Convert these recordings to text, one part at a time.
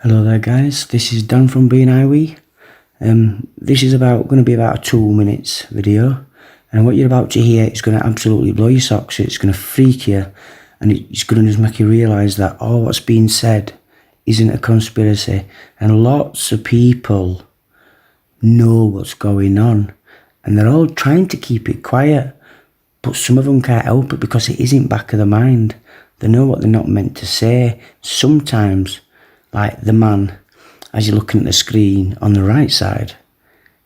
Hello there guys, this is Dan from Being Iwi. This is going to be about a 2 minutes video, and what you're about to hear is going to absolutely blow your socks. It's going to freak you, and it's going to just make you realise that all what's being said isn't a conspiracy, and lots of people know what's going on and they're all trying to keep it quiet, but some of them can't help it because it isn't back of the mind. They know what they're not meant to say. Sometimes, like the man, as you're looking at the screen on the right side,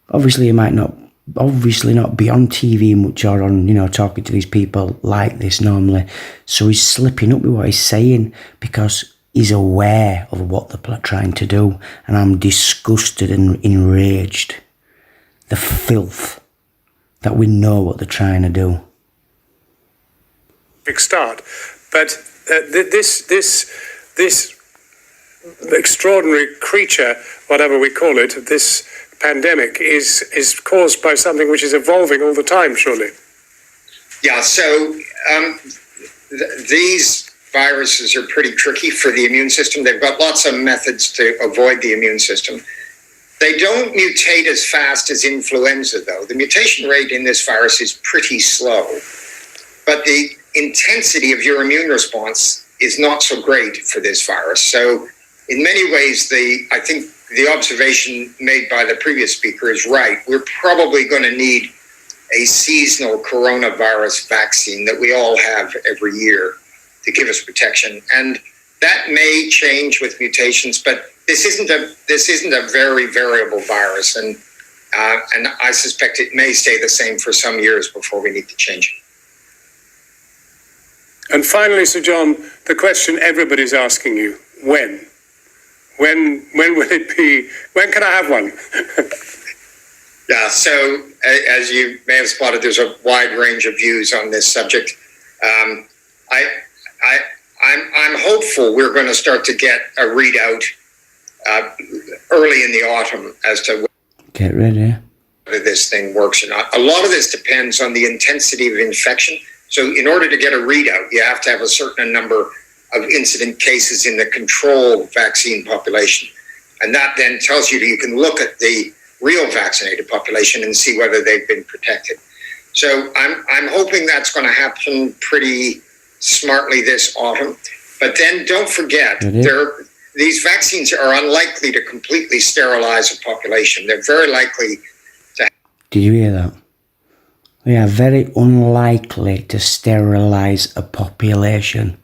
obviously he might not be on TV much or on, talking to these people like this normally. So he's slipping up with what he's saying because he's aware of what they're trying to do. And I'm disgusted and enraged. The filth that we know what they're trying to do. Big start, but this extraordinary creature, whatever we call it, this pandemic is caused by something which is evolving all the time, surely. Yeah, so these viruses are pretty tricky for the immune system. They've got lots of methods to avoid the immune system. They don't mutate as fast as influenza, though. The mutation rate in this virus is pretty slow, but the intensity of your immune response is not so great for this virus. So in many ways, I think the observation made by the previous speaker is right. We're probably going to need a seasonal coronavirus vaccine that we all have every year to give us protection. And that may change with mutations, but this isn't a very variable virus. And I suspect it may stay the same for some years before we need to change it. And finally, Sir John, the question everybody's asking you, when? When will it be? When can I have one? Yeah, so as you may have spotted, there's a wide range of views on this subject. I'm hopeful we're going to start to get a readout early in the autumn as to Get ready. whether this thing works or not. A lot of this depends on the intensity of infection. So in order to get a readout, you have to have a certain number of incident cases in the control vaccine population. And that then tells you that you can look at the real vaccinated population and see whether they've been protected. So I'm hoping that's going to happen pretty smartly this autumn. But then don't forget, these vaccines are unlikely to completely sterilize a population. They're very likely to... Did you hear that? We are very unlikely to sterilise a population.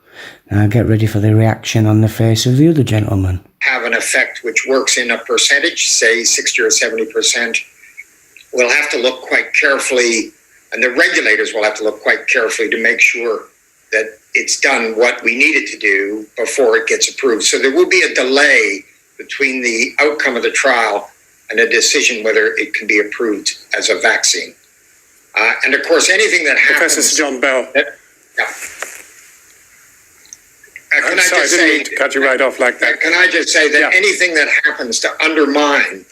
Now get ready for the reaction on the face of the other gentleman. Have an effect which works in a percentage, say 60 or 70%. We'll have to look quite carefully, and the regulators will have to look quite carefully to make sure that it's done what we need it to do before it gets approved. So there will be a delay between the outcome of the trial and a decision whether it can be approved as a vaccine. And of course, anything that happens... Professor Sir John Bell. Can I didn't mean to cut you right off like that. Can I just say that anything that happens to undermine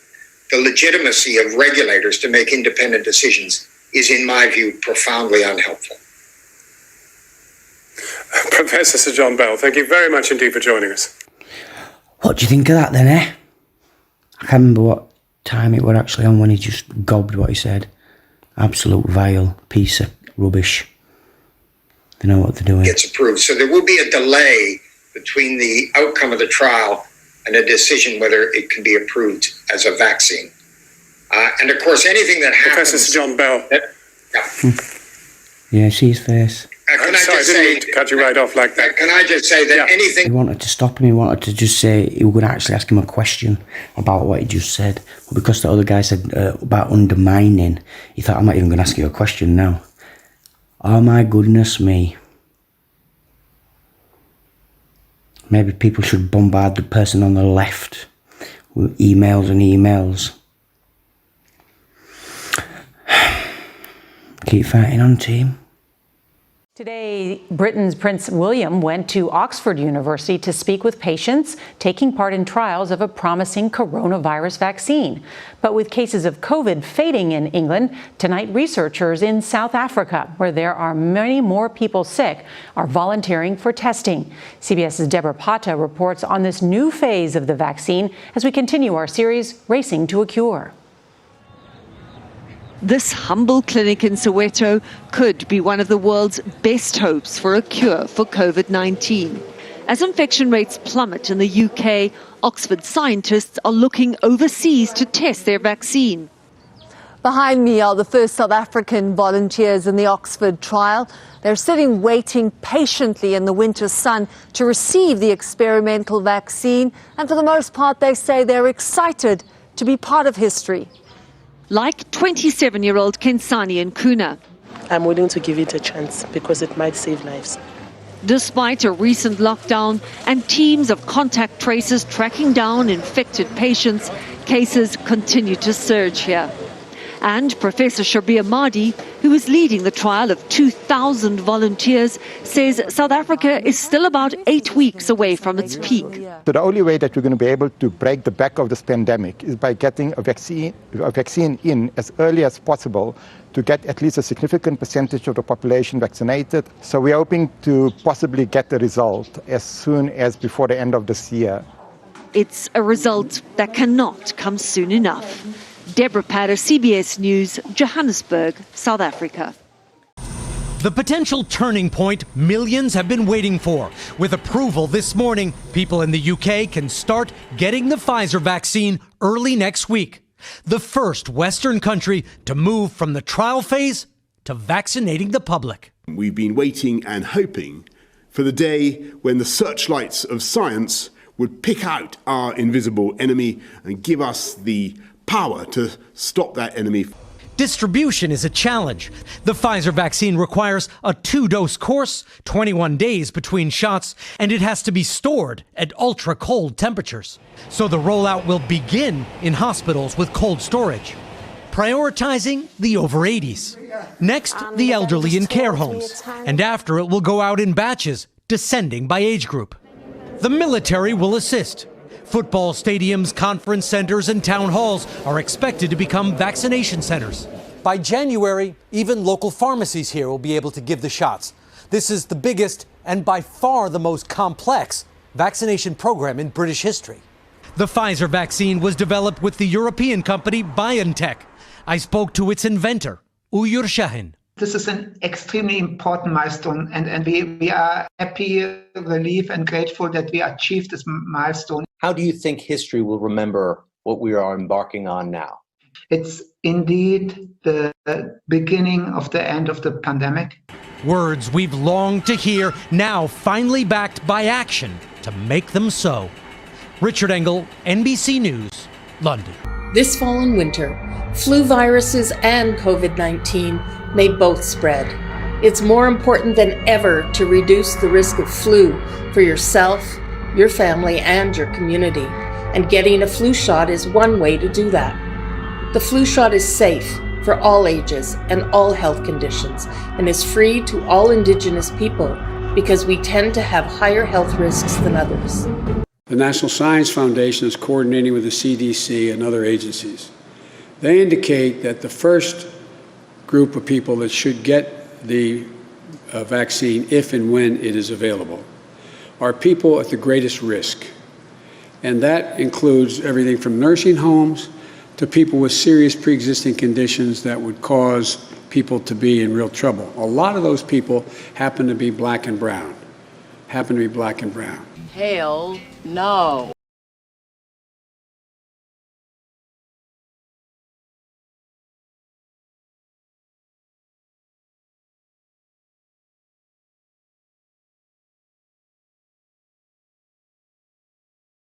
the legitimacy of regulators to make independent decisions is, in my view, profoundly unhelpful. Professor Sir John Bell, thank you very much indeed for joining us. What do you think of that then, eh? I can't remember what time it were actually on when he just gobbed what he said. Absolute vile piece of rubbish. They know what they're doing. Gets approved. So there will be a delay between the outcome of the trial and a decision whether it can be approved as a vaccine. And of course, anything that happens... Professor Sir John Bell. Yeah, see his face. I didn't mean to cut you right off like that. Can I just say that anything... He wanted to stop him. He wanted to just say... He was going to actually ask him a question about what he just said. But because the other guy said about undermining, he thought, I'm not even going to ask you a question now. Oh my goodness me. Maybe people should bombard the person on the left with emails and emails. Keep fighting on, team. Today, Britain's Prince William went to Oxford University to speak with patients taking part in trials of a promising coronavirus vaccine. But with cases of COVID fading in England, tonight researchers in South Africa, where there are many more people sick, are volunteering for testing. CBS's Deborah Pata reports on this new phase of the vaccine as we continue our series, Racing to a Cure. This humble clinic in Soweto could be one of the world's best hopes for a cure for COVID-19. As infection rates plummet in the UK, Oxford scientists are looking overseas to test their vaccine. Behind me are the first South African volunteers in the Oxford trial. They're sitting waiting patiently in the winter sun to receive the experimental vaccine. And for the most part, they say they're excited to be part of history. Like 27-year-old Kensani Nkuna. I'm willing to give it a chance because it might save lives. Despite a recent lockdown and teams of contact tracers tracking down infected patients, cases continue to surge here. And Professor Shabir Mahdi, who is leading the trial of 2,000 volunteers, says South Africa is still about 8 weeks away from its peak. So the only way that we're going to be able to break the back of this pandemic is by getting a vaccine in as early as possible to get at least a significant percentage of the population vaccinated. So we're hoping to possibly get the result as soon as before the end of this year. It's a result that cannot come soon enough. Deborah Patter, CBS News, Johannesburg, South Africa. The potential turning point millions have been waiting for. With approval this morning, people in the UK can start getting the Pfizer vaccine early next week. The first Western country to move from the trial phase to vaccinating the public. We've been waiting and hoping for the day when the searchlights of science would pick out our invisible enemy and give us the power to stop that enemy. Distribution is a challenge. The Pfizer vaccine requires a 2-dose course, 21 days between shots, and it has to be stored at ultra-cold temperatures. So the rollout will begin in hospitals with cold storage, prioritizing the over 80s. Next, the elderly in care homes, and after it will go out in batches, descending by age group. The military will assist. Football stadiums, conference centers, and town halls are expected to become vaccination centers. By January, even local pharmacies here will be able to give the shots. This is the biggest and by far the most complex vaccination program in British history. The Pfizer vaccine was developed with the European company BioNTech. I spoke to its inventor, Uyur Shahin. This is an extremely important milestone, and we are happy, relieved, and grateful that we achieved this milestone. How do you think history will remember what we are embarking on now? It's indeed the beginning of the end of the pandemic. Words we've longed to hear, now finally backed by action to make them so. Richard Engel, NBC News, London. This fall and winter, flu viruses and COVID-19 may both spread. It's more important than ever to reduce the risk of flu for yourself, your family, and your community. And getting a flu shot is one way to do that. The flu shot is safe for all ages and all health conditions and is free to all Indigenous people because we tend to have higher health risks than others. The National Science Foundation is coordinating with the CDC and other agencies. They indicate that the first group of people that should get the vaccine, if and when it is available, are people at the greatest risk. And that includes everything from nursing homes to people with serious pre-existing conditions that would cause people to be in real trouble. A lot of those people happen to be black and brown. Hell no.